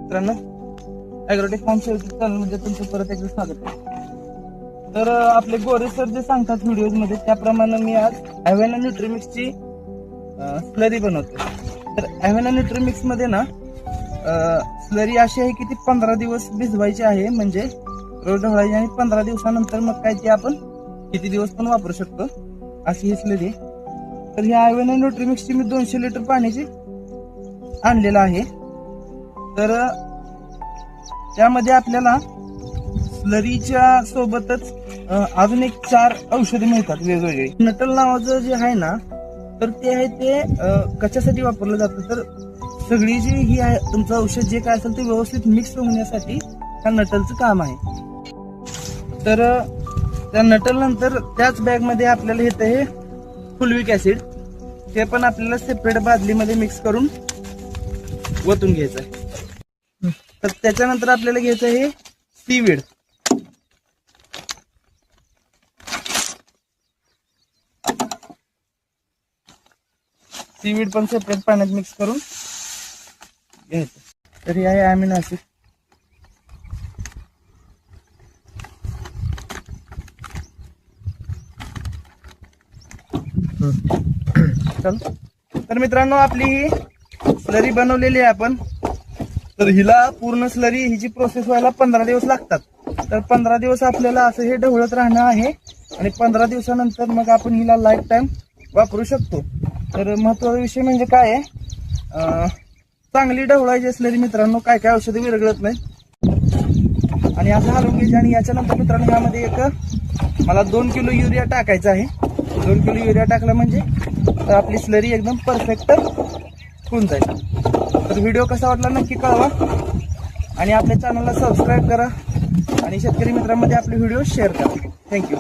मित्रांनो, agrotech form चॅनलमध्ये तुमचं परत एकदा स्वागत आहे. तर आपले गोरे सर जे सांगतात व्हिडिओज मध्ये त्याप्रमाणे मी आज ॲव्हेना न्यूट्रीमिक्सची स्लरी बनवतो. तर ॲव्हेना न्यूट्रीमिक्स मध्ये ना स्लरी अशी आहे की ती 15 दिवस भिजवायची आहे, म्हणजे रोज ढवळायची आणि 15 दिवसानंतर मग काय ती आपण किती दिवस पण वापरू शकतो अशी ही स्लरी. तर ही ॲव्हेना न्यूट्रीमिक्सची मी 200 लिटर पाण्याची आणलेलं आहे. तर त्यामध्ये आपल्याला स्लरीच्या सोबतच अजून एक 4 औषधे मिळतात वेगवेगळी. नटल नावाचं जे आहे ना, तर ते आहे ते कशासाठी वापरलं जातं, तर सगळी जी ही आहे तुमचं औषध जे काय असेल ते व्यवस्थित मिक्स होण्यासाठी ह्या नटलचं काम आहे. तर त्या नटल नंतर त्याच बॅग मध्ये आपल्याला येतं हे फुलविक ऍसिड. ते पण आपल्याला सेपरेट बादलीमध्ये मिक्स करून ओतून घ्यायचं आहे. तर त्याच्यानंतर आपल्याला घ्यायचं आहे सीवीड. सीवीड पण सेपरेट पाण्यात मिक्स करून घ्यायचं. तर हे आहे अमिनो ऍसिड. तर मित्रांनो, आपली ही स्लरी बनवलेली आहे आपण. तर हिला पूर्ण स्लरी हिची प्रोसेस व्हायला 15 दिवस लागतात. तर 15 दिवस आपल्याला असं हे ढवळत राहणं आहे आणि 15 दिवसानंतर मग आपण हिला लाईफ टाइम वापरू शकतो. तर महत्त्वाचा विषय म्हणजे काय आहे, चांगली ढवळायची स्लरी मित्रांनो, काय काय औषधं विरघळत नाही आणि असं हलवून घ्यायची. आणि याच्यानंतर मित्रांनो ह्यामध्ये एक मला 2 किलो युरिया टाकायचा आहे. 2 किलो युरिया टाकला म्हणजे तर आपली स्लरी एकदम परफेक्ट होऊन जाईल. तर व्हिडिओ कसा वाटला नक्की कळवा आणि आपल्या चॅनलला सबस्क्राईब करा आणि शेतकरी मित्रांमध्ये आपले व्हिडिओ शेअर करा. थँक्यू.